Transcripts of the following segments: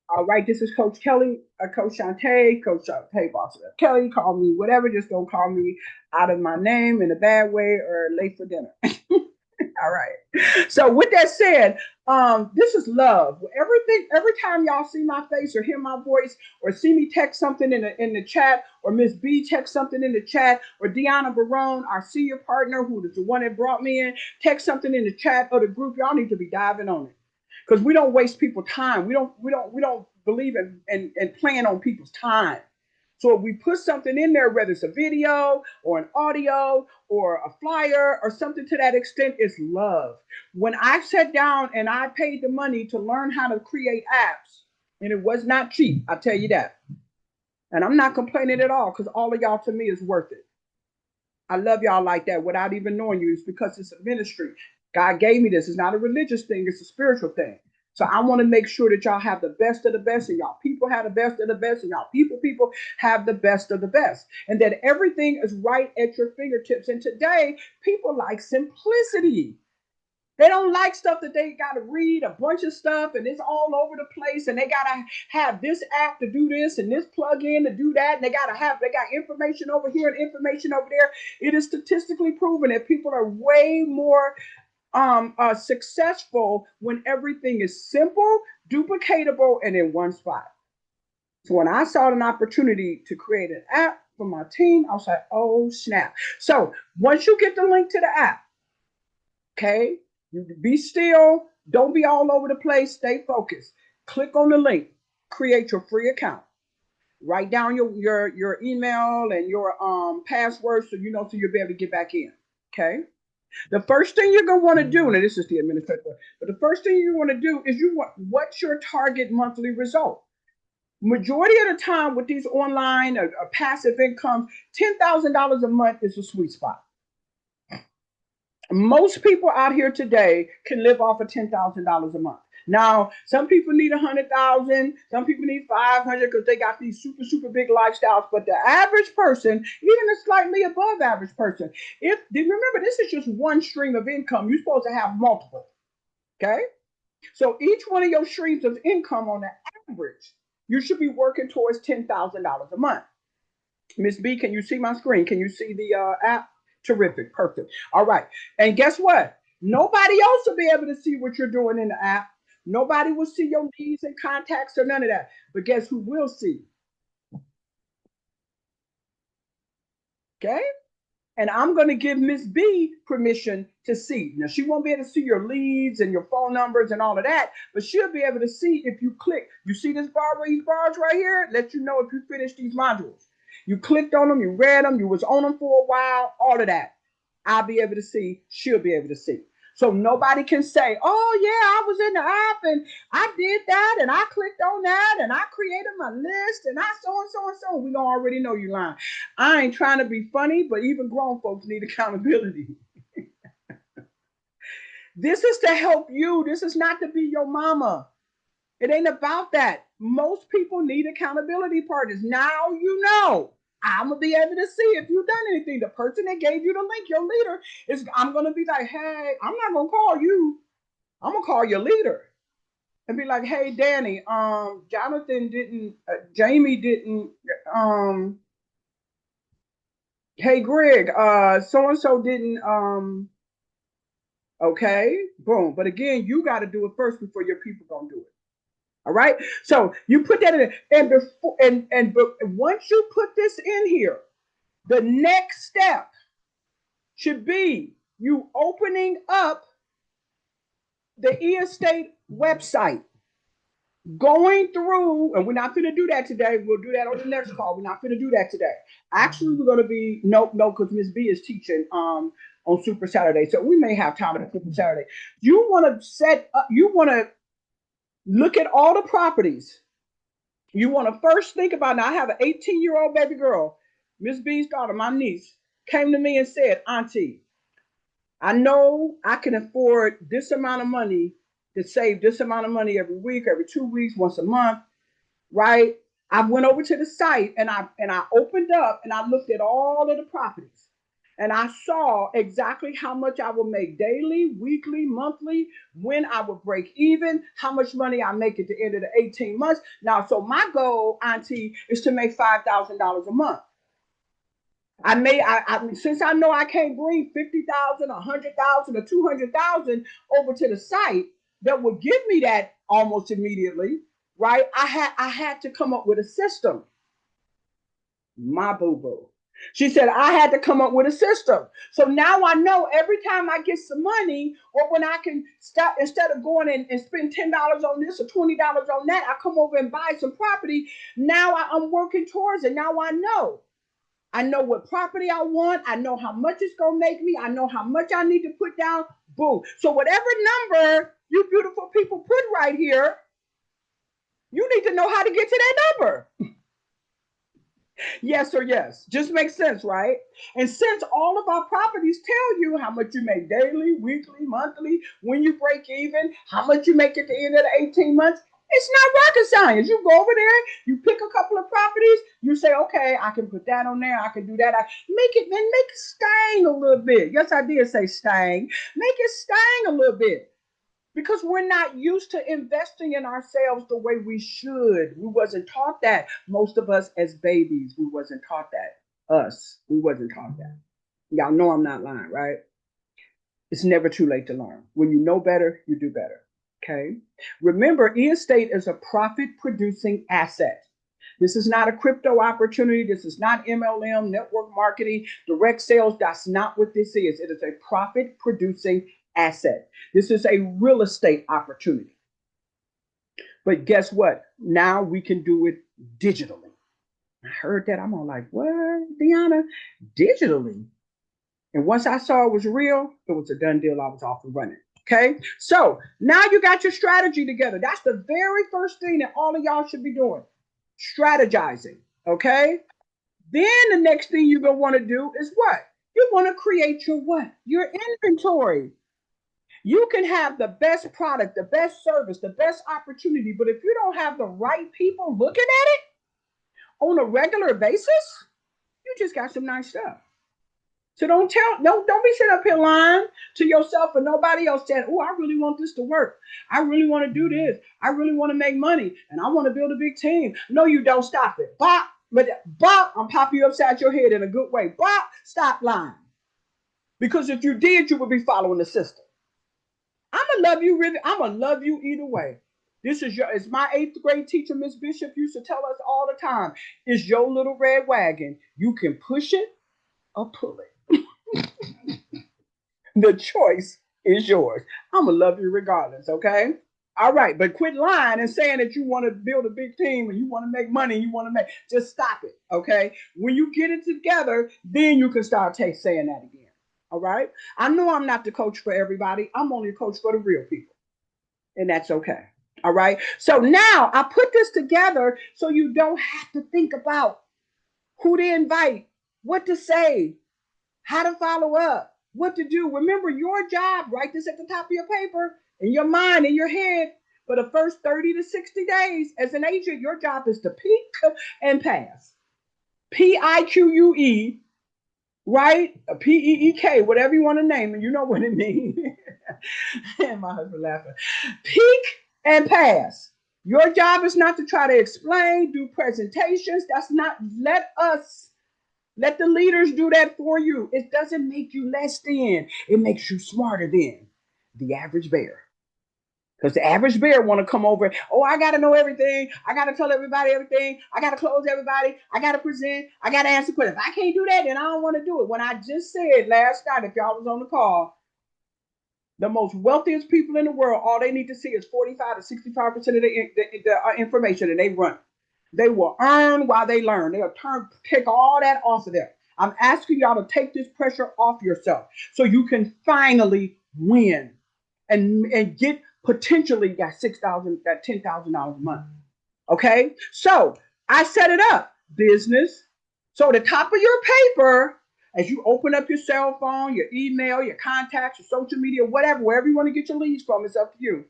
All right, this is Coach Kelly, Coach Shantae, Boss Kelly. Call me whatever, just don't call me out of my name in a bad way or late for dinner. All right. So with that said, this is love. Everything, every time y'all see my face or hear my voice or see me text something in the chat, or Miss B text something in the chat, or Deanna Barone, our senior partner, who is the one that brought me in, text something in the chat or the group, y'all need to be diving on it. Because we don't waste people's time. We don't believe in playing on people's time. So if we put something in there, whether it's a video or an audio or a flyer or something to that extent, it's love. When I sat down and I paid the money to learn how to create apps, and it was not cheap, I tell you that. And I'm not complaining at all because all of y'all to me is worth it. I love y'all like that without even knowing you. It's because it's a ministry. God gave me this. It's not a religious thing, it's a spiritual thing. So I want to make sure that y'all have the best of the best, and y'all people have the best of the best, and y'all people have the best of the best. And that everything is right at your fingertips. And today, people like simplicity. They don't like stuff that they got to read a bunch of stuff and it's all over the place, and they got to have this app to do this and this plug-in to do that, and they got information over here and information over there. It is statistically proven that people are way more successful when everything is simple, duplicatable, and in one spot. So when I saw an opportunity to create an app for my team, I was like, oh snap. So once you get the link to the app, okay, you be still, don't be all over the place, stay focused. Click on the link, create your free account. Write down your email and your password so you know, so you'll be able to get back in. Okay. The first thing you're gonna want to do, and this is the administrator, but the first thing you want to do is you want, what's your target monthly result? Majority of the time with these online or passive incomes, $10,000 a month is a sweet spot. Most people out here today can live off of $10,000 a month. Now, some people need 100,000, some people need 500 because they got these super, super big lifestyles. But the average person, even a slightly above average person, if remember, this is just one stream of income. You're supposed to have multiple. Okay. So each one of your streams of income on the average, you should be working towards $10,000 a month. Miss B, can you see my screen? Can you see the app? Terrific. Perfect. All right. And guess what? Nobody else will be able to see what you're doing in the app. Nobody will see your needs and contacts or none of that. But guess who will see? Okay. And I'm going to give Miss B permission to see. Now, she won't be able to see your leads and your phone numbers and all of that, but she'll be able to see if you click. You see this bar, these bars right here? Let you know if you finish these modules. You clicked on them, you read them, you was on them for a while, all of that. I'll be able to see, she'll be able to see. So nobody can say, oh yeah, I was in the app and I did that and I clicked on that and I created my list and I so and so and so. We don't already know you lying. I ain't trying to be funny, but even grown folks need accountability. This is to help you. This is not to be your mama. It ain't about that. Most people need accountability partners. Now you know. I'm gonna be able to see if you've done anything. The person that gave you the link, your leader, is I'm gonna be like, hey, I'm not gonna call you. I'm gonna call your leader and be like, hey, Danny, Jonathan didn't, Jamie didn't, um, hey, Greg, so and so didn't, okay, boom. But again, you got to do it first before your people gonna do it. All right. So you put that in, and before, but once you put this in here, the next step should be you opening up the e-estate website, going through, and we're not going to do that today. We'll do that on the next call. We're not going to do that today. Actually, we're going to be no, because Miss B is teaching on Super Saturday, so we may have time on Super Saturday. You want to set up. You want to look at all the properties. You want to first think about, now I have an 18-year-old baby girl, Miss B's daughter, my niece, came to me and said, Auntie, I know I can afford this amount of money to save this amount of money every week, every 2 weeks, once a month, right? I went over to the site and I opened up and I looked at all of the properties. And I saw exactly how much I would make daily, weekly, monthly, when I would break even, how much money I make at the end of the 18 months. Now, so my goal, Auntie, is to make $5,000 a month. Since I know I can't bring 50,000, 100,000, or 200,000 over to the site that would give me that almost immediately, right? I had to come up with a system. My boo boo. She said, I had to come up with a system. So now I know every time I get some money, or when I can stop, instead of going and spend $10 on this or $20 on that, I come over and buy some property. Now I'm working towards it. Now I know. I know what property I want. I know how much it's going to make me. I know how much I need to put down. Boom. So whatever number you beautiful people put right here, you need to know how to get to that number. Yes or yes. Just makes sense, right? And since all of our properties tell you how much you make daily, weekly, monthly, when you break even, how much you make at the end of the 18 months, it's not rocket science. You go over there, you pick a couple of properties, you say, okay, I can put that on there, I can do that. Make it sting a little bit. Yes, I did say sting. Make it sting a little bit. Because we're not used to investing in ourselves the way we should. We wasn't taught that. Most of us as babies, we wasn't taught that. We wasn't taught that. Y'all know I'm not lying, right? It's never too late to learn. When you know better, you do better. Okay. Remember, estate is a profit producing asset. This is not a crypto opportunity. This is not MLM, network marketing, direct sales. That's not what this is. It is a profit producing asset. This is a real estate opportunity. But guess what? Now we can do it digitally. I heard that. I'm all like, what, Deanna? Digitally? And once I saw it was real, it was a done deal. I was off and running. Okay. So now you got your strategy together. That's the very first thing that all of y'all should be doing. Strategizing. Okay. Then the next thing you're going to want to do is what? You want to create your what? Your inventory. You can have the best product, the best service, the best opportunity, but if you don't have the right people looking at it on a regular basis, you just got some nice stuff. So don't be sitting up here lying to yourself or nobody else saying, oh, I really want this to work. I really want to do this. I really want to make money and I want to build a big team. No, you don't. Stop it. Bop, I'm popping you upside your head in a good way. Bop, stop lying. Because if you did, you would be following the system. I'm gonna love you either way. It's my 8th grade teacher, Miss Bishop, used to tell us all the time. It's your little red wagon. You can push it or pull it. The choice is yours. I'm going to love you regardless, okay? All right, but quit lying and saying that you want to build a big team and you want to make money, just stop it, okay? When you get it together, then you can start saying that again, all right? I know I'm not the coach for everybody. I'm only a coach for the real people, and that's okay, all right? So now I put this together so you don't have to think about who to invite, what to say, how to follow up, what to do. Remember your job, write this at the top of your paper, in your mind, in your head. For the first 30 to 60 days as an agent, your job is to peak and pass. PIQUE, right? PEEK, whatever you want to name it, you know what it means. And my husband laughing. Peak and pass. Your job is not to try to explain, do presentations. That's not, let the leaders do that for you. It doesn't make you less than. It makes you smarter than the average bear. Because the average bear want to come over. Oh, I got to know everything. I got to tell everybody everything. I got to close everybody. I got to present. I got to answer questions. If I can't do that, then I don't want to do it. When I just said last night, if y'all was on the call, the most wealthiest people in the world, all they need to see is 45 to 65% of the information, and they run. They will earn while they learn. They'll take all that off of them. I'm asking y'all to take this pressure off yourself so you can finally win and get potentially that $6,000, that $10,000 a month. Okay, so I set it up, business. So the top of your paper, as you open up your cell phone, your email, your contacts, your social media, whatever, wherever you want to get your leads from, it's up to you.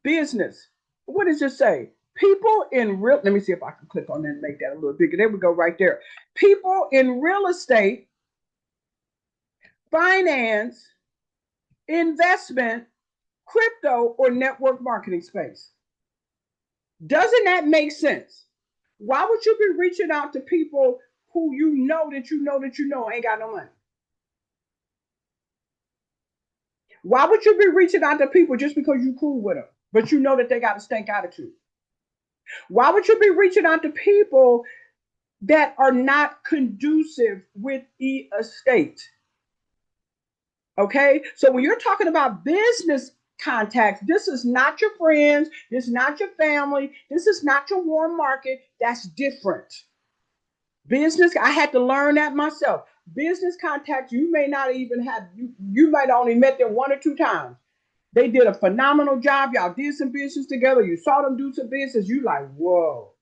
Business. What does it say? People in real, let me see if I can click on that and make that a little bigger. There we go, right there. People in real estate finance, investment, crypto, or network marketing space. Doesn't that make sense? Why would you be reaching out to people who you know ain't got no money? Why would you be reaching out to people just because you cool with them, but you know that they got a stank attitude? Why would you be reaching out to people that are not conducive with estate? Okay, so when you're talking about business contacts, this is not your friends, this is not your family, this is not your warm market. That's different. Business, I had to learn that myself. Business contacts, you may not even have, you might only met them one or two times. They did a phenomenal job. Y'all did some business together. You saw them do some business. You like, whoa,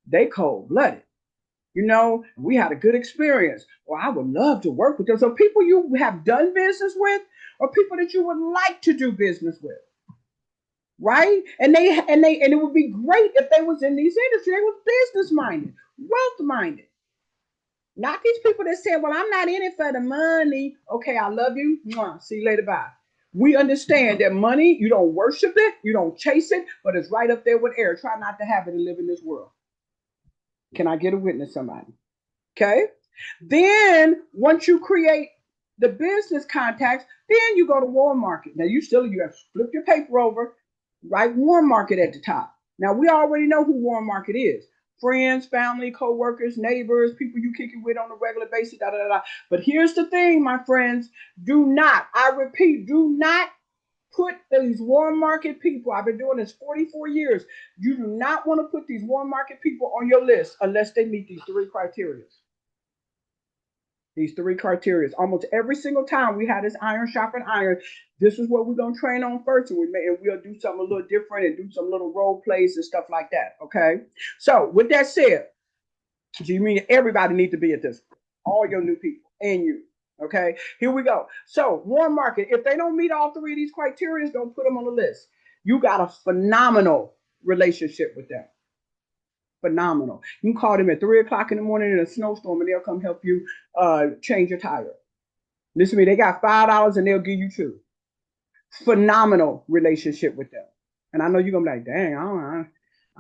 they cold blooded. You know, we had a good experience. Or I would love to work with them. So people you have done business with, or people that you would like to do business with, right? And it would be great if they was in these industries. They were business minded, wealth minded. Not these people that say, well, I'm not in it for the money. Okay, I love you. Mwah. See you later. Bye. We understand that money, you don't worship it, you don't chase it, but it's right up there with air. Try not to have it and live in this world. Can I get a witness, somebody? Okay. Then once you create the business contacts, then you go to warm market. Now you have to flip your paper over, write warm market at the top. Now we already know who warm market is. Friends, family, co-workers, neighbors, people you kick it with on a regular basis, da, da, da, da. But here's the thing, my friends, do not, I repeat, do not put these warm market people, I've been doing this 44 years, you do not want to put these warm market people on your list unless they meet these three criteria. These three criteria. Almost every single time we had this iron sharpen iron, this is what we're gonna train on first, and we'll do something a little different and do some little role plays and stuff like that. Okay. So with that said, do you mean everybody needs to be at this? All your new people and you. Okay. Here we go. So warm market. If they don't meet all three of these criteria, don't put them on the list. You got a phenomenal relationship with them. Phenomenal. You can call them at 3 o'clock in the morning in a snowstorm and they'll come help you change your tire. Listen to me, they got $5 and they'll give you two. Phenomenal relationship with them. And I know you're gonna be like, dang, I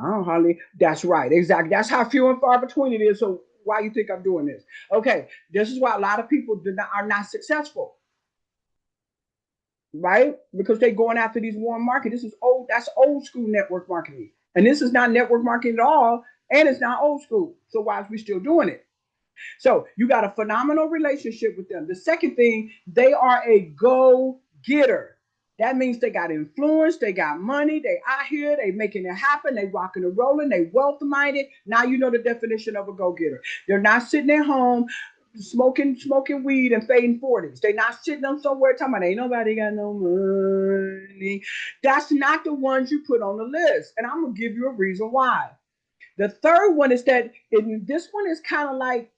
don't hardly. That's right, exactly. That's how few and far between it is. So why you think I'm doing this? Okay, this is why a lot of people are not successful. Right? Because they're going after these warm market. This is old, that's old school network marketing. And this is not network marketing at all. And it's not old school. So why is we still doing it? So you got a phenomenal relationship with them. The second thing, they are a go-getter. That means they got influence, they got money, they out here, they making it happen, they rocking and rolling, they wealth-minded. Now you know the definition of a go-getter. They're not sitting at home smoking weed and fading 40s. They're not sitting on somewhere talking about ain't nobody got no money. That's not the ones you put on the list. And I'm gonna give you a reason why. The third one is that this one is kind of like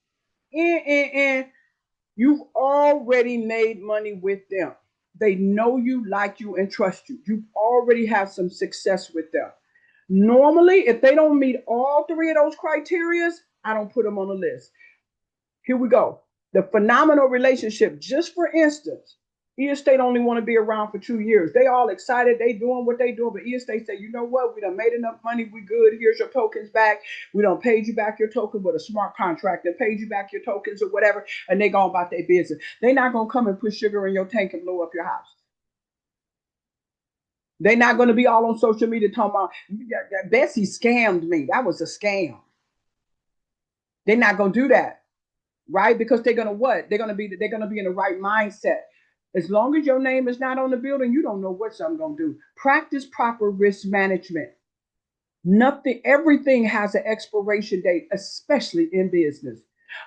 you've already made money with them. They know you, like you, and trust you. You already have some success with them. Normally, if they don't meet all three of those criteria, I don't put them on the list. Here we go. The phenomenal relationship, just for instance, estate only want to be around for 2 years. They all excited. They doing what they doing. But estate say, you know what? We done made enough money. We good. Here's your tokens back. We done paid you back your token with a smart contract and paid you back your tokens or whatever. And they go about their business. They're not going to come and put sugar in your tank and blow up your house. They're not going to be all on social media talking about, Bessie scammed me. That was a scam. They're not going to do that. Right? Because they're gonna what? They're gonna be in the right mindset. As long as your name is not on the building, you don't know what something's gonna do. Practice proper risk management. Nothing, everything has an expiration date, especially in business.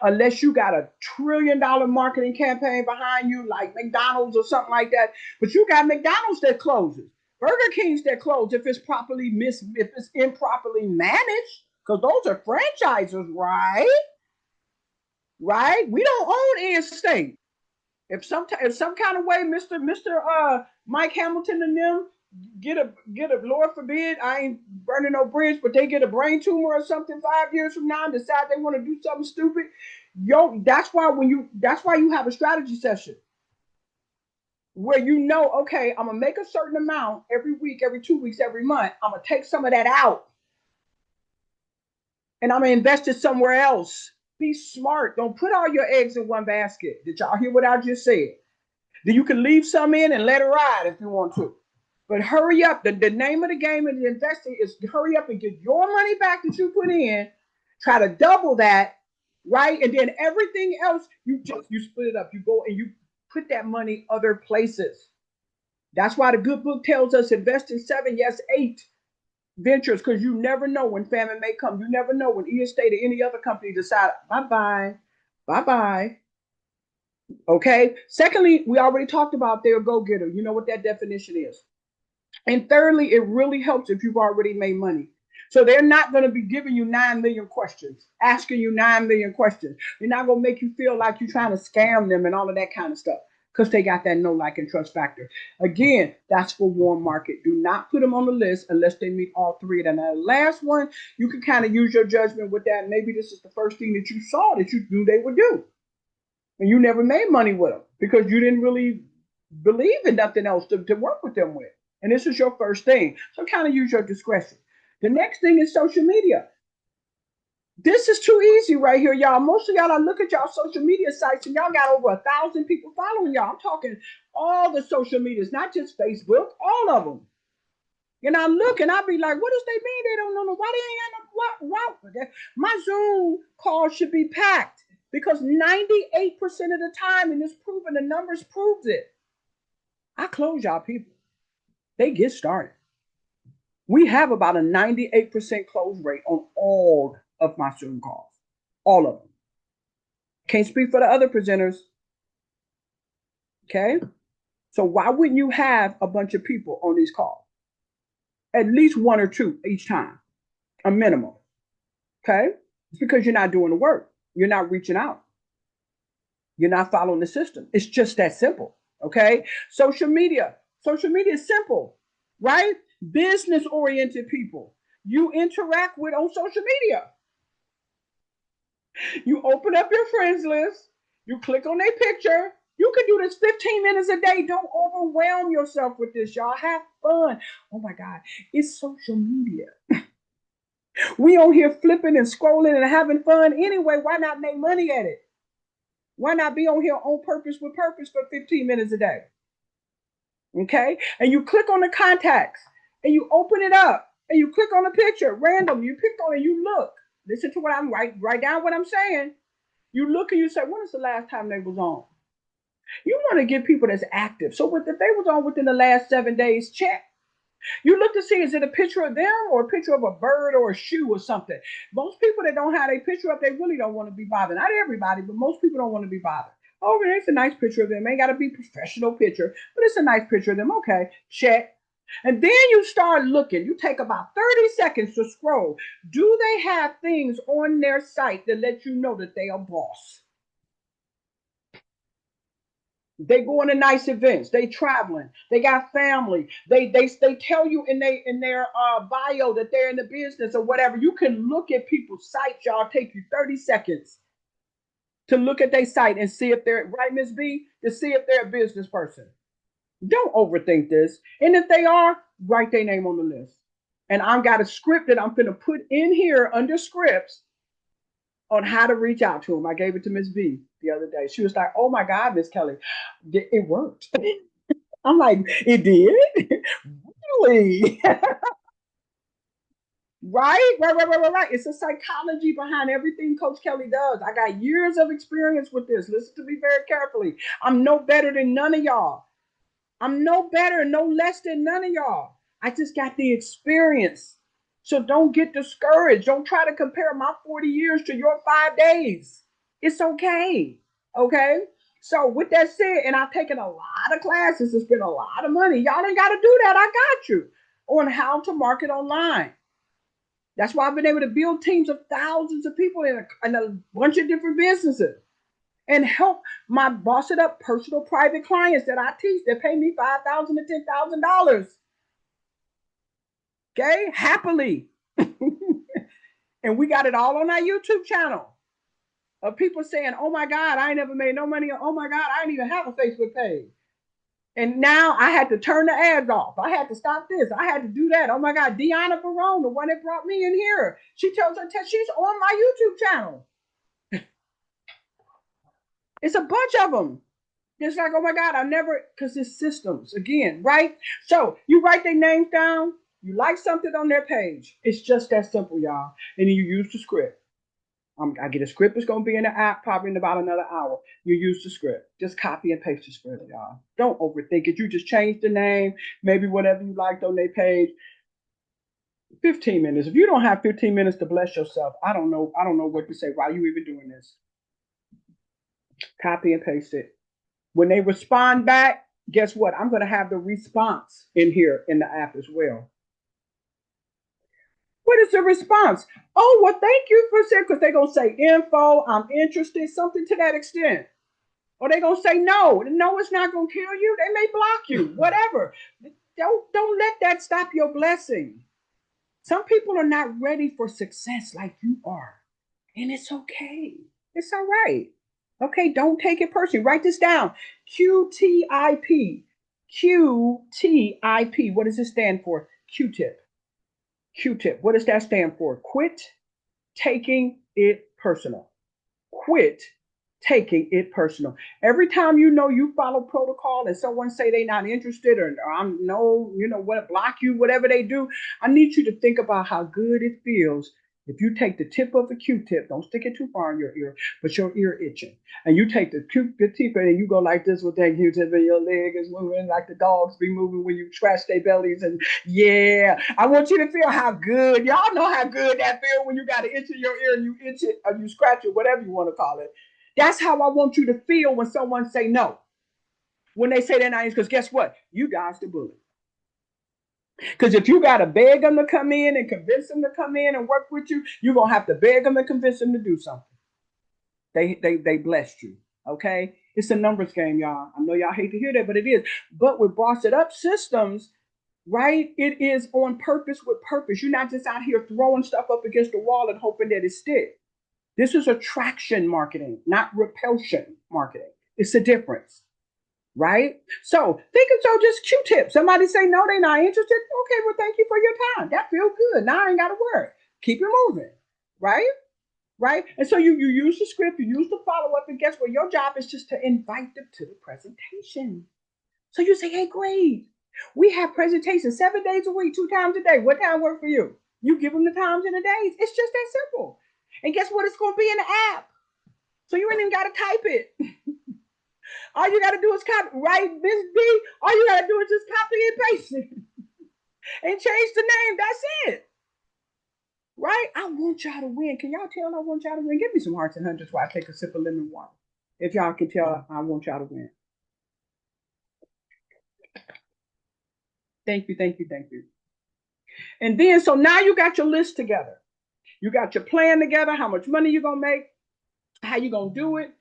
Unless you got $1 trillion marketing campaign behind you, like McDonald's or something like that. But you got McDonald's that closes, Burger King's that close if it's if it's improperly managed, because those are franchises, right? Right? We don't own estate. If some kind of way, Mister Mike Hamilton and them get a Lord forbid, I ain't burning no bridge, but they get a brain tumor or something 5 years from now and decide they want to do something stupid. That's why you have a strategy session. where you know, okay, I'm gonna make a certain amount every week, every 2 weeks, every month. I'm gonna take some of that out and I'm gonna invest it somewhere else. Be smart. Don't put all your eggs in one basket. Did y'all hear what I just said? Then you can leave some in and let it ride if you want to. But hurry up. The name of the game in the investing is hurry up and get your money back that you put in. Try to double that, right? And then everything else, you split it up. You go and you put that money other places. That's why the good book tells us invest in 7, yes, 8 ventures, because you never know when famine may come. You never know when estate or any other company decide, bye-bye, bye-bye. Okay. Secondly, we already talked about their go-getter. You know what that definition is. And thirdly, it really helps if you've already made money. So they're not going to be giving you 9 million questions, asking you 9 million questions. They're not going to make you feel like you're trying to scam them and all of that kind of stuff because they got that know, like, and trust factor. Again, that's for warm market. Do not put them on the list unless they meet all 3 of them. Now, the last one, you can kind of use your judgment with that. Maybe this is the first thing that you saw that you knew they would do. And you never made money with them because you didn't really believe in nothing else to work with them with. And this is your first thing. So kind of use your discretion. The next thing is social media. This is too easy right here, y'all. Most of y'all, I look at y'all social media sites and y'all got over 1,000 people following y'all. I'm talking all the social medias, not just Facebook, all of them. And I look and I be like, what does they mean? They don't know. Why they ain't what? My Zoom call should be packed because 98% of the time, and it's proven, the numbers proves it. I close y'all people. They get started. We have about a 98% close rate on all of my Zoom calls. All of them. Can't speak for the other presenters. Okay? So why wouldn't you have a bunch of people on these calls? At least 1 or 2 each time, a minimum. Okay? It's because you're not doing the work. You're not reaching out. You're not following the system. It's just that simple. Okay? Social media. Social media is simple, right? Business oriented people you interact with on social media. You open up your friends list, you click on their picture. You can do this 15 minutes a day. Don't overwhelm yourself with this, y'all. Have fun. Oh my God, it's social media. We on here flipping and scrolling and having fun anyway. Why not make money at it? Why not be on here on purpose with purpose for 15 minutes a day? Okay? And you click on the contacts and you open it up and you click on the picture, random. You pick on it, you look. Listen to what I'm write down what I'm saying. You look and you say, when is the last time they was on? You want to get people that's active. So if they was on within the last 7 days, check. You look to see, is it a picture of them or a picture of a bird or a shoe or something? Most people that don't have a picture up, they really don't want to be bothered. Not everybody, but most people don't want to be bothered. Oh, it's a nice picture of them. Ain't got to be a professional picture, but it's a nice picture of them. Okay, check. And then you start looking. You take about 30 seconds to scroll. Do they have things on their site that let you know that they are boss? They going to nice events. They traveling. They got family. They tell you in their bio that they're in the business or whatever. You can look at people's sites. Y'all take you 30 seconds to look at their site and see if they're right, Miss B, to see if they're a business person. Don't overthink this. And if they are, write their name on the list. And I've got a script that I'm going to put in here under scripts on how to reach out to them. I gave it to Miss B the other day. She was like, oh my God, Miss Kelly, it worked. I'm like, it did? Really? Right. It's a psychology behind everything Coach Kelly does. I got years of experience with this. Listen to me very carefully. I'm no better than none of y'all. I'm no better, no less than none of y'all. I just got the experience. So don't get discouraged. Don't try to compare my 40 years to your 5 days. It's okay. Okay. So with that said, and I've taken a lot of classes to spend a lot of money. Y'all ain't got to do that. I got you on how to market online. That's why I've been able to build teams of thousands of people in a bunch of different businesses and help my boss it up personal private clients that I teach that pay me $5,000 to $10,000. Okay, happily. And we got it all on our YouTube channel of people saying, oh my God, I ain't never made no money. Oh my God, I didn't even have a Facebook page. And now I had to turn the ads off. I had to stop this. I had to do that. Oh my God, Deanna Barone, the one that brought me in here. She tells her she's on my YouTube channel. It's a bunch of them. It's like, oh my God, I never, because it's systems again, right? So you write their names down, you like something on their page. It's just that simple, y'all. And then you use the script. I get a script that's going to be in the app probably in about another hour. You use the script. Just copy and paste the script, y'all. Don't overthink it. You just change the name, maybe whatever you liked on their page. 15 minutes. If you don't have 15 minutes to bless yourself, I don't know what to say. Why are you even doing this? Copy and paste it. When they respond back, guess what? I'm going to have the response in here in the app as well. What is the response? Oh, well, thank you for saying, because they're going to say info, I'm interested, something to that extent. Or they're going to say no. No, it's not going to kill you. They may block you, whatever. Don't let that stop your blessing. Some people are not ready for success like you are. And it's okay. It's all right. Okay, don't take it personally. Write this down. QTIP. QTIP. What does it stand for? Q-tip. Q-tip. What does that stand for? Quit taking it personal. Quit taking it personal. Every time you know you follow protocol and someone say they're not interested or I'm no, what, block you, whatever they do, I need you to think about how good it feels if you take the tip of the Q-tip, don't stick it too far in your ear, but your ear itching, and you take the Q-tip and you go like this with that Q-tip and your leg is moving like the dogs be moving when you scratch their bellies, and yeah, I want you to feel how good, y'all know how good that feels when you got an itch in your ear and you itch it or you scratch it, whatever you want to call it. That's how I want you to feel when someone say no. When they say they're not, because guess what? You dodged the bullet. Because if you got to beg them to come in and convince them to come in and work with you, you're going to have to beg them and convince them to do something. They blessed you, okay? It's a numbers game, y'all. I know y'all hate to hear that, but it is. But with Boss It Up systems, right, it is on purpose with purpose. You're not just out here throwing stuff up against the wall and hoping that it sticks. This is attraction marketing, not repulsion marketing. It's a difference. Right? So think of so just Q-tip. Somebody say no, they're not interested. Okay, well, thank you for your time. That feels good. Now I ain't got to worry. Keep it moving. Right? Right? And so you use the script, you use the follow-up, and guess what? Your job is just to invite them to the presentation. So you say, hey, great. We have presentations 7 days a week, 2 times a day. What time work for you? You give them the times and the days. It's just that simple. And guess what? It's going to be in the app. So you ain't even got to type it. All you got to do is copy, right? Miss B, all you got to do is just copy and paste it and change the name. That's it. Right? I want y'all to win. Can y'all tell I want y'all to win? Give me some hearts and hundreds while I take a sip of lemon water. If y'all can tell, I want y'all to win. Thank you, thank you, thank you. And then, so now you got your list together. You got your plan together, how much money you're going to make, how you going to do it.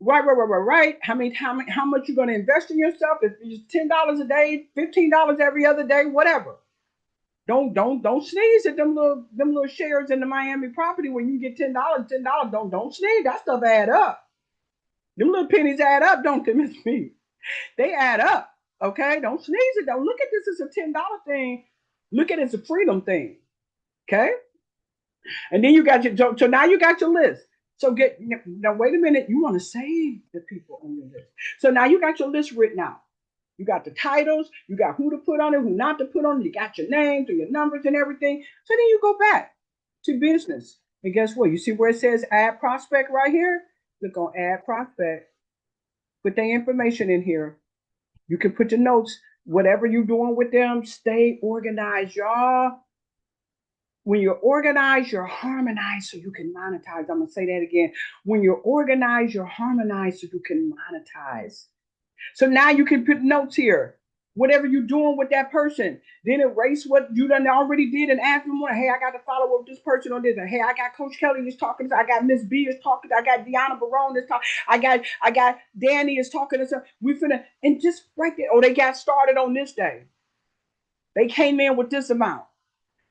Right. How much you're going to invest in yourself? If it's $10 a day, $15 every other day, whatever. Don't sneeze at them little shares in the Miami property when you get $10. Don't sneeze. That stuff add up. Them little pennies add up, don't they, Miss Me? They add up. Okay, don't sneeze it. Don't look at this as a $10 thing. Look at it as a freedom thing. Okay, and then you got your so now you got your list. So now wait a minute, you want to save the people on your list. So now you got your list written out. You got the titles, you got who to put on it, who not to put on it, you got your names and your numbers and everything. So then you go back to business. And guess what? You see where it says add prospect right here? Click on add prospect. Put their information in here. You can put the notes, whatever you're doing with them, stay organized, y'all. When you're organized, you're harmonized so you can monetize. I'm going to say that again. When you're organized, you're harmonized so you can monetize. So now you can put notes here. Whatever you're doing with that person, then erase what you done already did and ask them, hey, I got to follow up with this person on this. And, hey, I got Coach Kelly is talking. I got Miss B is talking. I got Deanna Barone is talking. I got Danny is talking to some. We finna, and just right there. Oh, they got started on this day. They came in with this amount.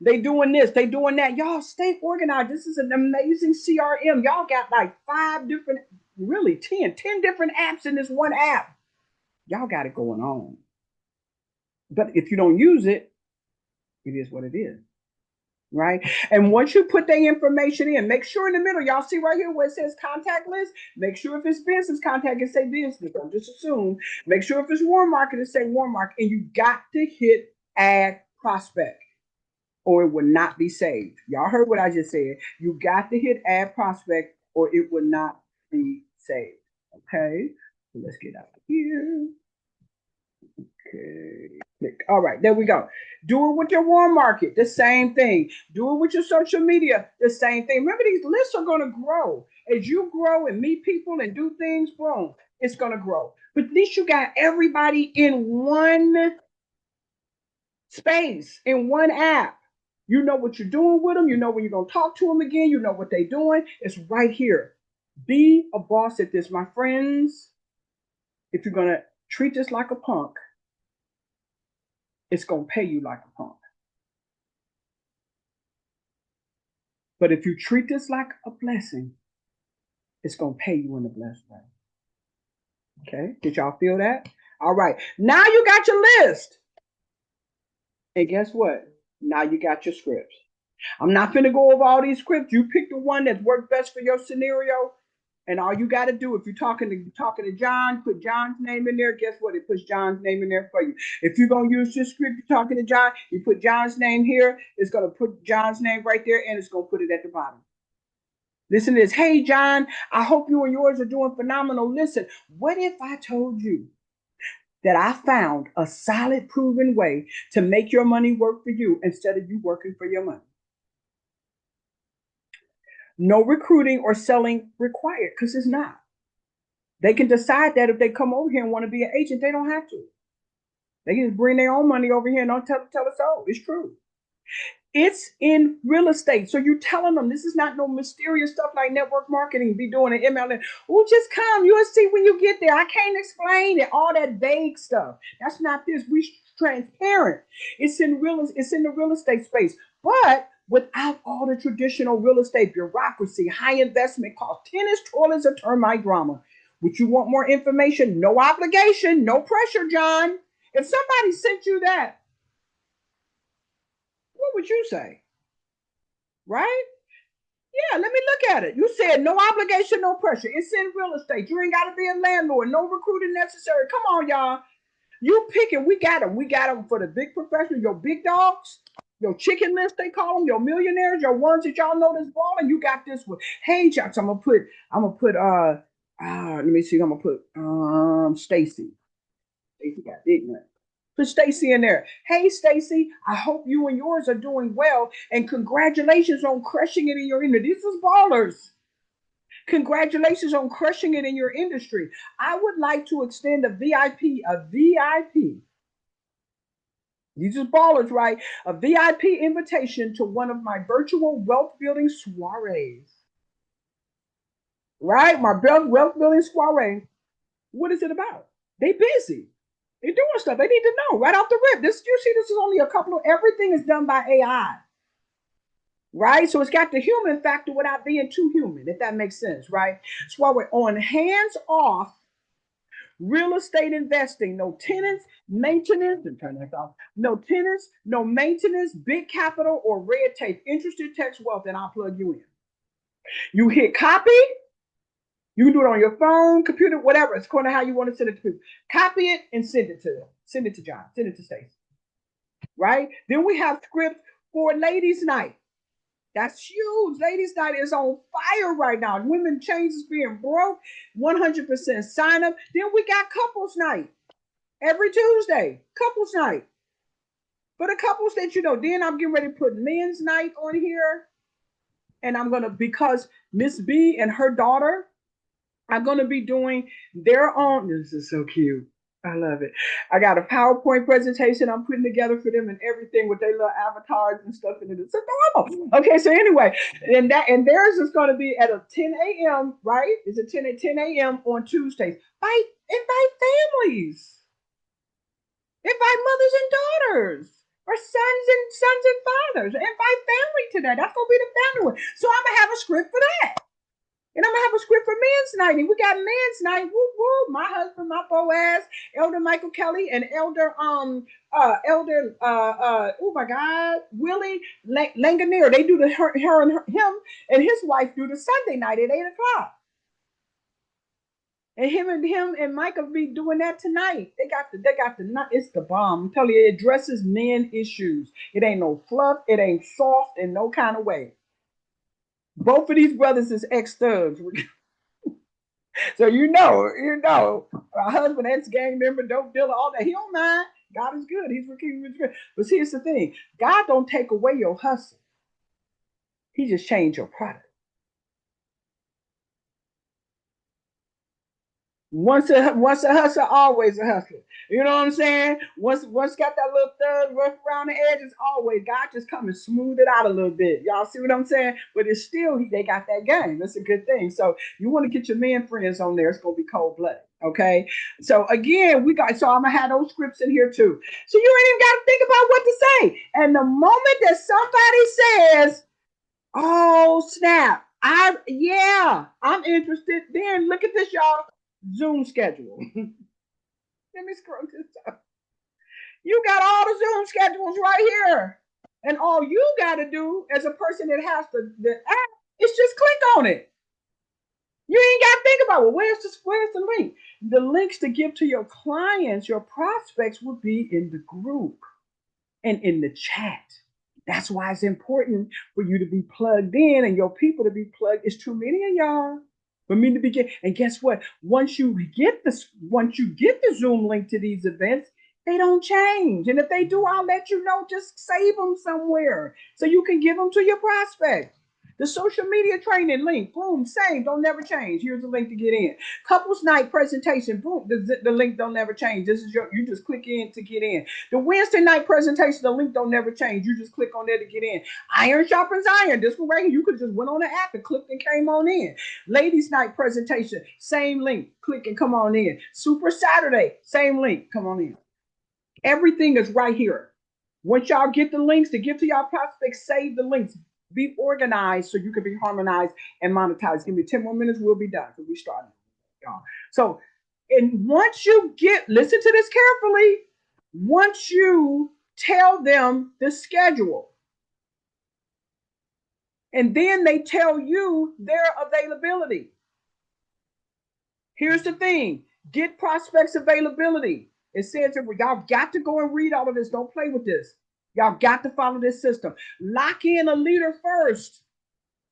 They doing this, they doing that. Y'all stay organized. This is an amazing CRM. Y'all got like 5 different, really 10 different apps in this one app. Y'all got it going on. But if you don't use it, it is what it is. Right? And once you put that information in, make sure in the middle, y'all see right here where it says contact list, make sure if it's business contact, it say business. Don't just assume. Make sure if it's warm market, it say warm market. And you got to hit add prospect or it will not be saved. Y'all heard what I just said. You got to hit add prospect or it will not be saved. Okay, so let's get out of here. Okay. Click. All right, there we go. Do it with your warm market, the same thing. Do it with your social media, the same thing. Remember, these lists are going to grow. As you grow and meet people and do things, boom, it's going to grow. But at least you got everybody in one space, in one app. You know what you're doing with them. You know when you're going to talk to them again. You know what they're doing. It's right here. Be a boss at this, my friends. If you're going to treat this like a punk, it's going to pay you like a punk. But if you treat this like a blessing, it's going to pay you in a blessed way. Okay? Did y'all feel that? All right. Now you got your list. And guess what? Now you got your scripts. I'm not going to go over all these scripts. You pick the one that worked best for your scenario. And all you got to do, if you're talking to John, put John's name in there. Guess what? It puts John's name in there for you. If you're going to use this script, you're talking to John, you put John's name here. It's going to put John's name right there, and it's going to put it at the bottom. Listen to this. Hey, John, I hope you and yours are doing phenomenal. Listen, what if I told you that I found a solid, proven way to make your money work for you instead of you working for your money? No recruiting or selling required because it's not. They can decide that if they come over here and want to be an agent, they don't have to. They can just bring their own money over here and don't tell us so. It's true. It's in real estate. So you're telling them this is not no mysterious stuff like network marketing, be doing an MLM. Oh, just come. You'll see when you get there. I can't explain it. All that vague stuff. That's not this. We transparent. It's in the real estate space. But without all the traditional real estate bureaucracy, high investment costs, tennis, toilets, or termite drama. Would you want more information? No obligation, no pressure, John. If somebody sent you that, what would you say? Right? Yeah, let me look at it. You said no obligation, no pressure. It's in real estate. You ain't got to be a landlord. No recruiting necessary. Come on, y'all. You pick it. We got them. We got them for the big professionals, your big dogs, your chicken list, they call them, your millionaires, your ones that y'all know that's balling. You got this one. Hey, Josh, I'm gonna put, let me see, I'm gonna put Stacy. Stacy got ignorant. Put Stacy in there. Hey, Stacy, I hope you and yours are doing well. And congratulations on crushing it in your industry. This is ballers. Congratulations on crushing it in your industry. I would like to extend a VIP. These are ballers, right? A VIP invitation to one of my virtual wealth building soirees. Right? My wealth building soiree. What is it about? They busy. They're doing stuff. They need to know right off the rip. This you see, this is only a couple of everything is done by AI. Right? So it's got the human factor without being too human, if that makes sense, right? That's why we're on hands-off real estate investing. No tenants, maintenance, and turn that off. No tenants, no maintenance, big capital, or red tape. Interested, text wealth, and I'll plug you in. You hit copy. You can do it on your phone, computer, whatever. It's according to how you want to send it to people. Copy it and send it to them. Send it to John. Send it to Stacey. Right? Then we have scripts for ladies' night. That's huge. Ladies' night is on fire right now. Women Change is being broke. 100% sign up. Then we got couples night every Tuesday. Couples night. For the couples that you know. Then I'm getting ready to put men's night on here. And I'm going to, because Miss B and her daughter are going to be doing their own. This is so cute. I love it. I got a PowerPoint presentation I'm putting together for them and everything with their little avatars and stuff in it. It's adorable. Okay, so anyway, and theirs is going to be at a 10 a.m., right? It's a 10 a.m. on Tuesdays. Invite families. Invite mothers and daughters. Or sons and fathers. Invite family to that. That's going to be the family one. So I'm going to have a script for that. And I'm gonna have a script for men's night. And we got men's night. Woo woo. My husband, my Boaz, Elder Michael Kelly, and oh my God, Willie Langonier. They do him and his wife do the Sunday night at 8 o'clock. And him and Michael be doing that tonight. They got the it's the bomb. I'm telling you, it addresses men issues. It ain't no fluff, it ain't soft in no kind of way. Both of these brothers is ex-thugs. So a husband, ex-gang member, dope dealer, all that. He don't mind. God is good. He's good. But here's the thing: God don't take away your hustle. He just changed your product. Once a hustler, always a hustler. You know what I'm saying? Once got that little thug rough around the edges, always God just come and smooth it out a little bit. Y'all see what I'm saying? But it's still they got that game. That's a good thing. So you want to get your men friends on there. It's gonna be cold blooded. Okay. So again, I'm gonna have those scripts in here too. So you ain't even gotta think about what to say. And the moment that somebody says, "Oh snap, I'm interested," then look at this, y'all. Zoom schedule. Let me scroll this up. You got all the Zoom schedules right here. And all you got to do as a person that has the app is just click on it. You ain't got to think about, well, where's the link? The links to give to your clients, your prospects, will be in the group and in the chat. That's why it's important for you to be plugged in and your people to be plugged. It's too many of y'all for me to begin. And guess what? Once you get the Zoom link to these events, they don't change. And if they do, I'll let you know. Just save them somewhere so you can give them to your prospects. The social media training link, boom, same, don't never change. Here's the link to get in. Couples night presentation, boom, the link don't never change. You just click in to get in. The Wednesday night presentation, the link don't never change. You just click on there to get in. Iron sharpens iron. This one right here, you could just went on the app and clicked and came on in. Ladies night presentation, same link, click and come on in. Super Saturday, same link, come on in. Everything is right here. Once y'all get the links to give to y'all prospects, save the links. Be organized so you can be harmonized and monetized. Give me 10 more minutes, we'll be done. So we started. So, and once you listen to this carefully, once you tell them the schedule, and then they tell you their availability. Here's the thing: get prospects availability. It says that y'all got to go and read all of this. Don't play with this. Y'all got to follow this system. Lock in a leader first.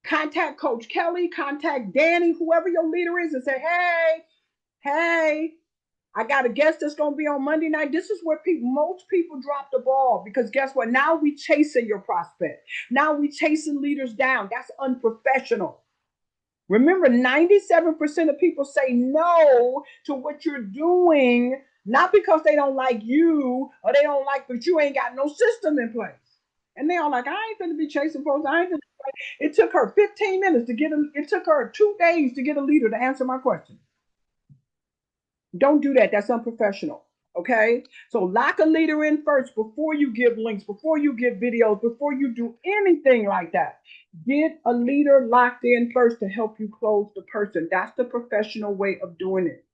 Contact Coach Kelly, contact Danny, whoever your leader is, and say, hey, I got a guest that's going to be on Monday night. This is where most people drop the ball, because guess what? Now we chasing your prospect. Now we chasing leaders down. That's unprofessional. Remember, 97% of people say no to what you're doing, not because they don't like you or they don't like, but you ain't got no system in place. And they all like, I ain't going to be chasing folks. It took her 15 minutes to it took her 2 days to get a leader to answer my question. Don't do that. That's unprofessional. Okay. So lock a leader in first before you give links, before you give videos, before you do anything like that. Get a leader locked in first to help you close the person. That's the professional way of doing it.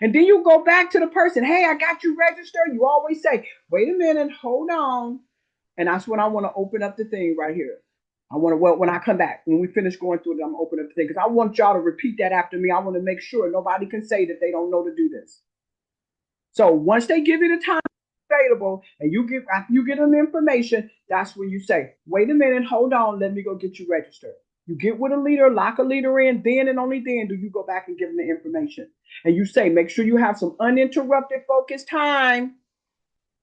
And then you go back to the person. Hey, I got you registered. You always say, wait a minute, hold on. And that's when I want to open up the thing right here. When I come back, when we finish going through it, I'm going to open up the thing, because I want y'all to repeat that after me. I want to make sure nobody can say that they don't know to do this. So once they give you the time available and you get them information, that's when you say, wait a minute, hold on, let me go get you registered. You get with a leader, lock a leader in, then and only then do you go back and give them the information. And you say, make sure you have some uninterrupted focused time,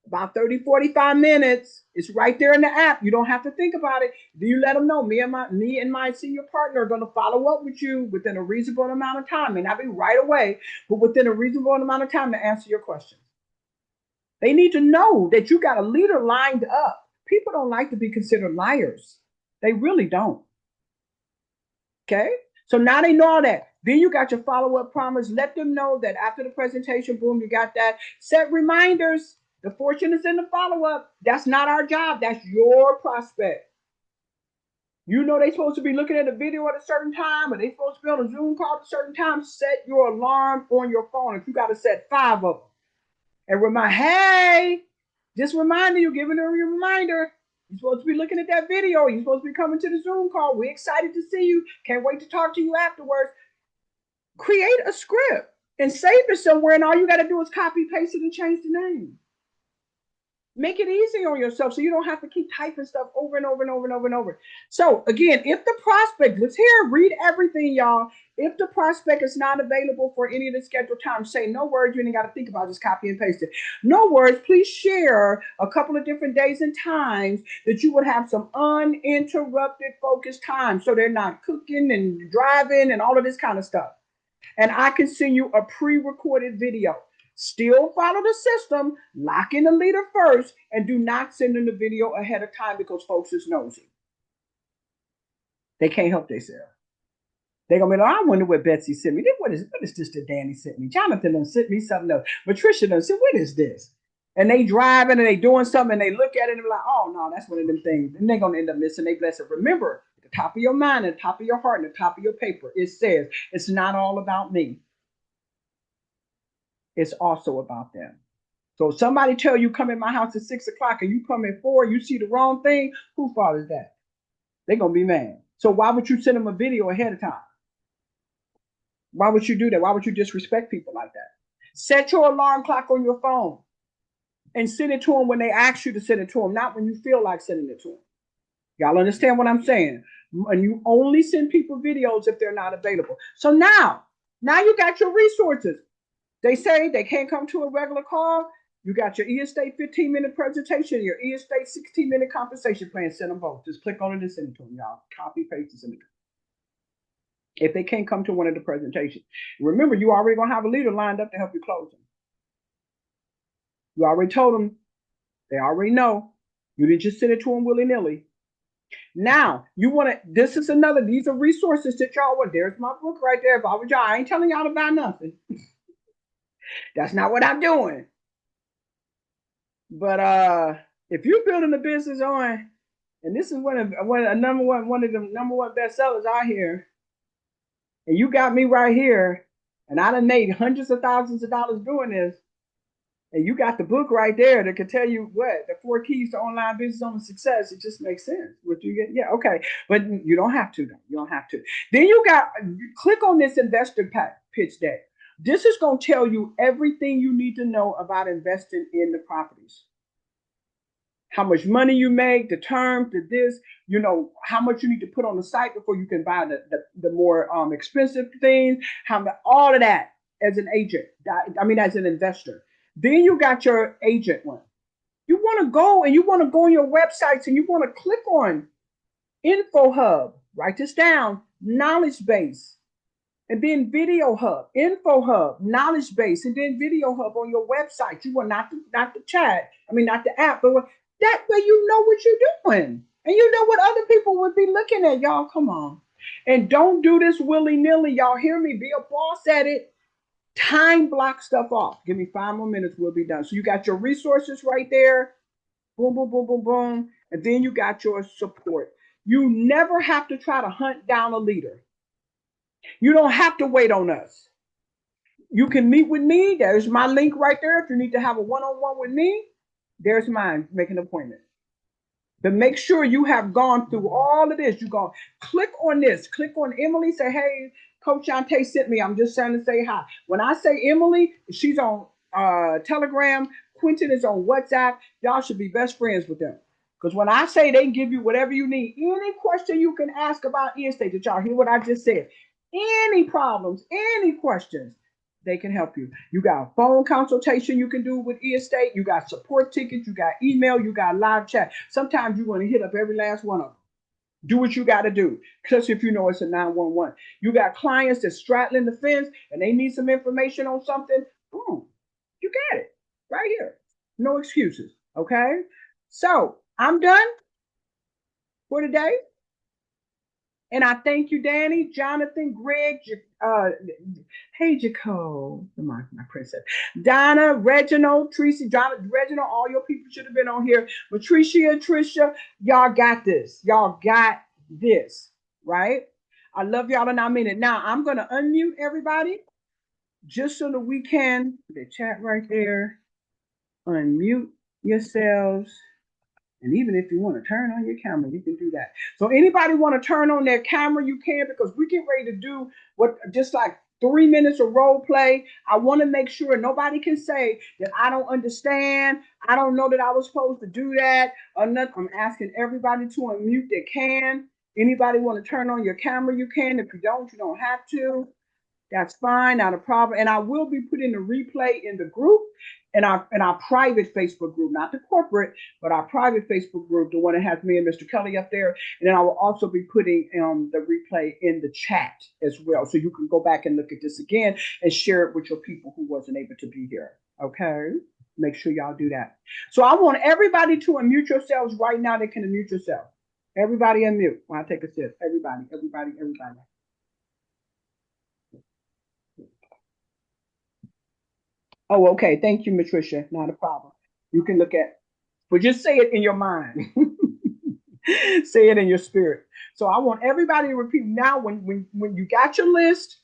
about 30, 45 minutes. It's right there in the app. You don't have to think about it. Do you let them know me and my senior partner are going to follow up with you within a reasonable amount of time? May not be right away, but within a reasonable amount of time to answer your questions. They need to know that you got a leader lined up. People don't like to be considered liars. They really don't. Okay? So now they know all that. Then you got your follow-up promise. Let them know that after the presentation, boom, you got that. Set reminders. The fortune is in the follow-up. That's not our job. That's your prospect. You know they're supposed to be looking at a video at a certain time, or they're supposed to be on a Zoom call at a certain time. Set your alarm on your phone. If you got to set 5 of them. And remind, hey, just reminding you, giving her a reminder. You're supposed to be looking at that video. You're supposed to be coming to the Zoom call. We're excited to see you. Can't wait to talk to you afterwards. Create a script and save it somewhere, and all you got to do is copy, paste it, and change the name. Make it easy on yourself so you don't have to keep typing stuff over and over and over and over and over. So again, if the prospect, let's hear, read everything, y'all. If the prospect is not available for any of the scheduled times, say no words. You ain't got to think about it, just copy and paste it. No words. Please share a couple of different days and times that you would have some uninterrupted focused time, so they're not cooking and driving and all of this kind of stuff. And I can send you a pre-recorded video. Still follow the system, lock in the leader first, and do not send in the video ahead of time because folks is nosy. They can't help themselves. They're going to be like, I wonder what Betsy sent me. What is this that Danny sent me? Jonathan done sent me something else. Patricia done said, what is this? And they driving and they doing something and they look at it and be like, oh, no, that's one of them things. And they're going to end up missing their blessing. Remember, at the top of your mind, at the top of your heart, and the top of your paper, it says, it's not all about me. It's also about them. So if somebody tell you come in my house at 6 o'clock and you come at 4, you see the wrong thing, whose fault is that? They're going to be mad. So why would you send them a video ahead of time? Why would you do that? Why would you disrespect people like that? Set your alarm clock on your phone and send it to them when they ask you to send it to them, not when you feel like sending it to them. Y'all understand what I'm saying? And you only send people videos if they're not available. So now you got your resources. They say they can't come to a regular call. You got your e-estate 15-minute presentation, your e-estate 16-minute compensation plan. Send them both. Just click on it and send it to them, y'all. Copy, paste, and send it to them. If they can't come to one of the presentations. Remember, you already going to have a leader lined up to help you close them. You already told them. They already know. You didn't just send it to them willy-nilly. Now, you want to, this is another, these are resources that y'all want. There's my book right there. If I was y'all, I ain't telling y'all to buy nothing. That's not what I'm doing. But if you're building a business on, and this is one of the number one bestsellers out here, and you got me right here, and I done made hundreds of thousands of dollars doing this, and you got the book right there that can tell you what the 4 keys to online business owner success. It just makes sense. What you get, yeah, okay, but you don't have to. Though. You don't have to. Then you click on this investor pitch deck. This is going to tell you everything you need to know about investing in the properties. How much money you make, the terms, the how much you need to put on the site before you can buy the more expensive things, all of that as an agent. As an investor. Then you got your agent one. You want to go on your websites and you want to click on Info Hub. Write this down. Knowledge base. And then Video Hub, Info Hub, Knowledge Base, and then Video Hub on your website. You want not the chat, not the app, but that way you know what you're doing. And you know what other people would be looking at. Y'all, come on. And don't do this willy-nilly. Y'all hear me? Be a boss at it. Time block stuff off. Give me 5 more minutes, we'll be done. So you got your resources right there. Boom, boom, boom, boom, boom. And then you got your support. You never have to try to hunt down a leader. You don't have to wait on us. You can meet with me. There's my link right there. If you need to have a one-on-one with me, there's mine. Make an appointment. But make sure you have gone through all of this. You go click on this. Click on Emily. Say, hey, Coach Shante sent me. I'm just trying to say hi. When I say Emily, she's on Telegram. Quentin is on WhatsApp. Y'all should be best friends with them. Because when I say they give you whatever you need, any question you can ask about estate, did y'all hear what I just said? Any problems, any questions, they can help you. You got a phone consultation you can do with estate. You got support tickets. You got email. You got live chat. Sometimes you want to hit up every last one of them. Do what you got to do, especially if you know it's a 911. You got clients that's straddling the fence and they need some information on something. Boom, you got it right here. No excuses, okay? So I'm done for today. And I thank you, Danny, Jonathan, Greg, hey, Jaco, my princess, Donna, Reginald, Tracy, Reginald, all your people should have been on here. Patricia, Tricia, y'all got this. Y'all got this, right? I love y'all and I mean it. Now I'm gonna unmute everybody just so that we can the chat right there. Unmute yourselves. And even if you want to turn on your camera, you can do that. So anybody want to turn on their camera, you can, because we get ready to do what just like 3 minutes of role play. I want to make sure nobody can say that I don't understand. I don't know that I was supposed to do that. Or nothing. I'm asking everybody to unmute that can. Anybody want to turn on your camera, you can. If you don't have to. That's fine, not a problem. And I will be putting the replay in the group, in our private Facebook group, not the corporate, but our private Facebook group, the one that has me and Mr. Kelly up there. And then I will also be putting the replay in the chat as well. So you can go back and look at this again and share it with your people who wasn't able to be here. Okay? Make sure y'all do that. So I want everybody to unmute yourselves right now. They can unmute yourself. Everybody unmute when I take a sip. Everybody. Oh, okay. Thank you, Matricia. Not a problem. You can look at, but just say it in your mind. Say it in your spirit. So I want everybody to repeat now. When you got your list,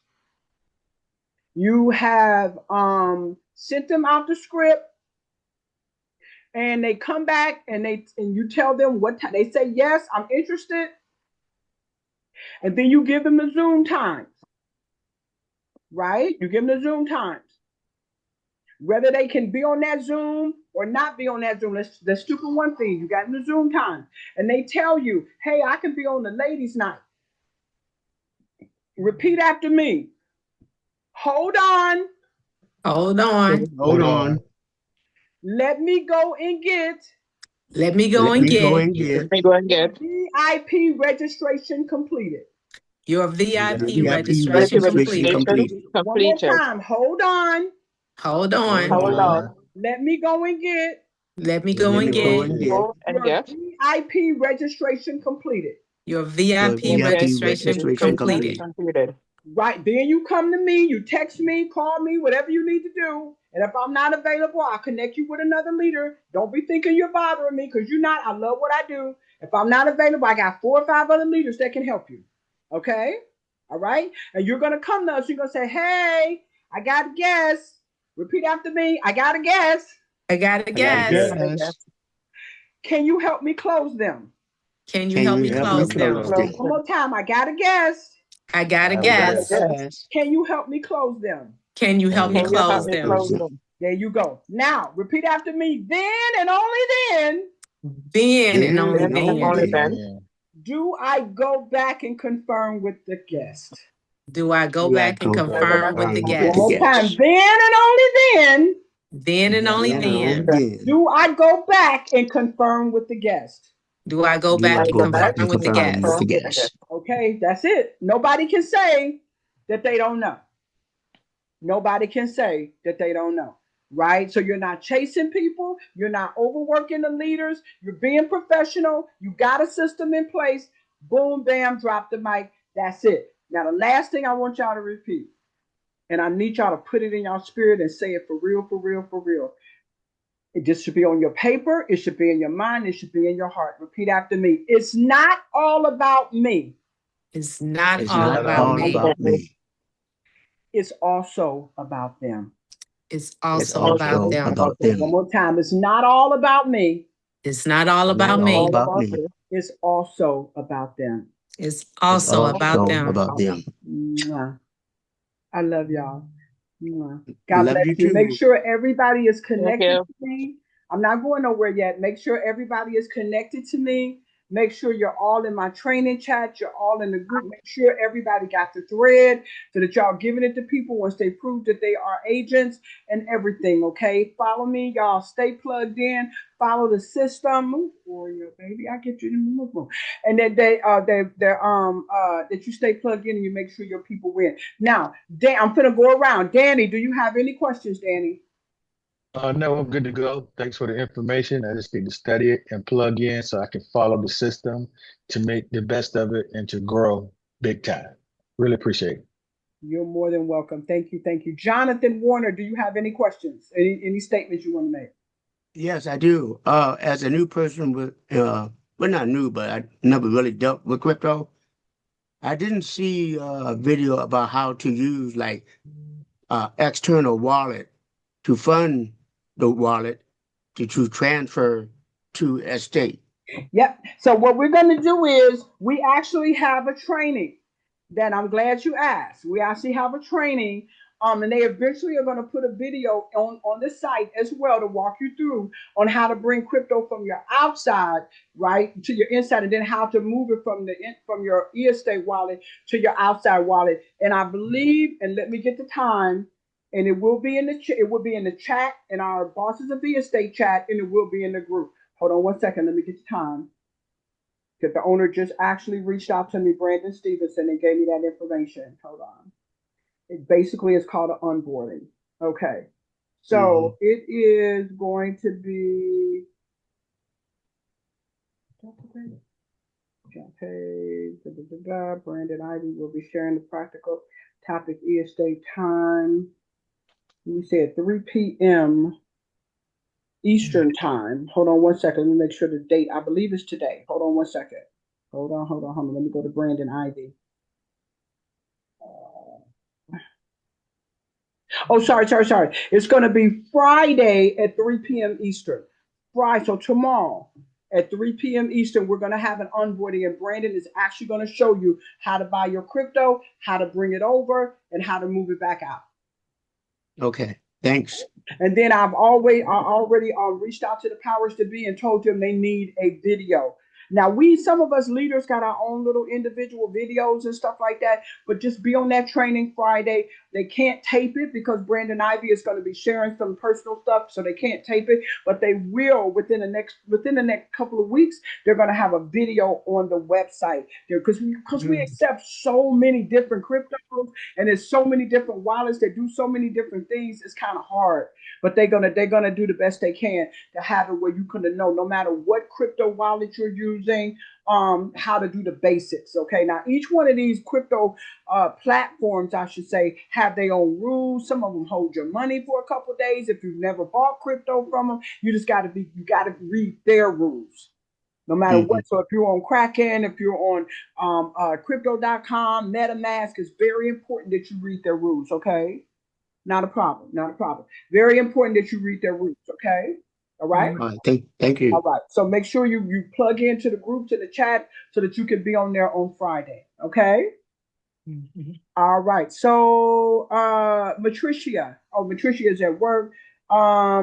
you have sent them out the script, and they come back and you tell them what time. They say yes, I'm interested, and then you give them the Zoom times. Right? You give them the Zoom times. Whether they can be on that Zoom or not be on that Zoom, let's do for one thing. You got in the Zoom time, and they tell you, hey, I can be on the ladies' night. Repeat after me. Hold on. Hold on. Hold on. Let me go and get. Let me go and get VIP registration completed. Your VIP registration completed. One more time. Hold on. Hold on. Let me go and get. Let me go and get your VIP registration completed. Your VIP registration completed. Right. Then you come to me, you text me, call me, whatever you need to do. And if I'm not available, I'll connect you with another leader. Don't be thinking you're bothering me, because you're not. I love what I do. If I'm not available, I got 4 or 5 other leaders that can help you. Okay? All right? And you're going to come to us. You're going to say, hey, I got a guess. Repeat after me. I got a guess. I got a guess. Can you help me close them? Can you help me close them? One more time. I got a guess. I got a guess. Can you help me close them? Can you help me close them? There you go. Now, repeat after me. Then and only then. Then and only then. Do I go back and confirm with the guest? Do I go back and confirm with the guest? One more time. Then and only then. Then and only then. Do I go back and confirm with the guest? Do I go back and confirm with the guest? Okay, that's it. Nobody can say that they don't know. Nobody can say that they don't know. Right? So you're not chasing people. You're not overworking the leaders. You're being professional. You got a system in place. Boom, bam, drop the mic. That's it. Now, the last thing I want y'all to repeat, and I need y'all to put it in y'all spirit and say it for real. It just should be on your paper. It should be in your mind. It should be in your heart. Repeat after me. It's not all about me. It's not all about me. It's also about them. It's also about them. One more time. It's not all about me. It's not all about me. It's also about them. It's also about them. I love y'all. God bless you. Make sure everybody is connected to me. I'm not going nowhere yet. Make sure everybody is connected to me. Make sure you're all in my training chat. You're all in the group. Make sure everybody got the thread so that y'all giving it to people once they prove that they are agents and everything. Okay. Follow me, y'all. Stay plugged in. Follow the system. Move for you, baby. I get you to move. And that that you stay plugged in and you make sure your people win. Now, Dan, I'm gonna go around. Danny, do you have any questions, Danny? No, I'm good to go. Thanks for the information. I just need to study it and plug in so I can follow the system to make the best of it and to grow big time. Really appreciate it. You're more than welcome. Thank you. Jonathan Warner, do you have any questions? Any statements you want to make? Yes, I do. As a new person with well, not new, but I never really dealt with crypto. I didn't see a video about how to use like external wallet to fund the wallet to transfer to estate. Yep. So what we're going to do is we actually have a training that I'm glad you asked. We actually have a training. And they eventually are going to put a video on the site as well to walk you through on how to bring crypto from your outside, right, to your inside, and then how to move it from your estate wallet to your outside wallet. And I believe, and let me get the time, and it will be in the chat in our Bosses of Estate chat, and it will be in the group. Hold on one second. Let me get the time. Because the owner just actually reached out to me, Brandon Stevenson, and gave me that information. Hold on. It basically is called an onboarding. Okay. So it is going to be Brandon Ivy will be sharing the practical topic estate time. We said 3 p.m. Eastern time. Hold on one second. Let me make sure the date. I believe it's today. Hold on one second. Hold on. Let me go to Brandon Ivy. Oh, sorry. It's going to be Friday at 3 p.m. Eastern. Friday, so tomorrow at 3 p.m. Eastern, we're going to have an onboarding, and Brandon is actually going to show you how to buy your crypto, how to bring it over, and how to move it back out. Okay, thanks. And then I already reached out to the powers to be and told them they need a video. Now, some of us leaders got our own little individual videos and stuff like that, but just be on that training Friday. They can't tape it because Brandon Ivy is going to be sharing some personal stuff, so they can't tape it, but they will within the next couple of weeks. They're going to have a video on the website there because we accept so many different cryptos, and there's so many different wallets that do so many different things. It's kind of hard, but they're gonna do the best they can to have it where you can know no matter what crypto wallet you're using, how to do the basics. Okay, now each one of these crypto platforms, I should say, have their own rules. Some of them hold your money for a couple of days. If you've never bought crypto from them, you got to read their rules. No matter what. So if you're on Kraken, if you're on crypto.com, MetaMask, it's very important that you read their rules, okay? Not a problem. Very important that you read their rules, okay? All right? All right, thank you. All right. So make sure you plug into the group, to the chat, so that you can be on there on Friday, okay? All right. So Matricia. Oh, Matricia is at work.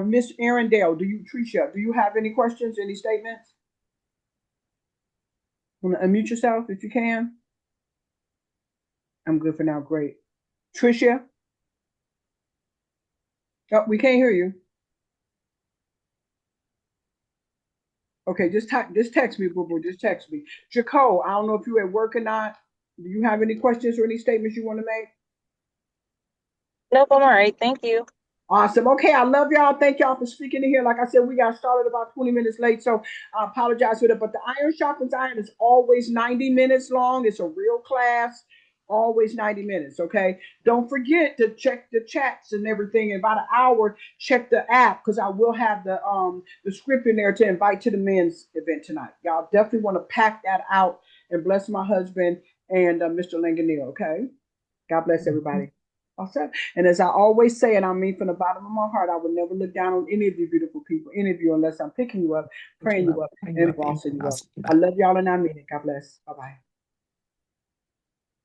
Miss Arendelle, do you have any questions, any statements? Want to unmute yourself if you can? I'm good for now. Great. Tricia? Oh, we can't hear you. Okay, just text me, boo boo. Just text me. Jaco, I don't know if you're at work or not. Do you have any questions or any statements you want to make? Nope, I'm all right. Thank you. Awesome. Okay, I love y'all. Thank y'all for speaking in here. Like I said, we got started about 20 minutes late, so I apologize for that. But the Iron Sharpens Iron is always 90 minutes long. It's a real class, always 90 minutes, okay? Don't forget to check the chats and everything. In about an hour, check the app, because I will have the script in there to invite to the men's event tonight. Y'all definitely want to pack that out and bless my husband and Mr. Langanier, okay? God bless everybody. Awesome. And as I always say, and I mean from the bottom of my heart, I would never look down on any of you beautiful people, any of you, unless I'm picking you up, praying you up, and bossing you up. I love y'all and I mean it. God bless. Bye-bye.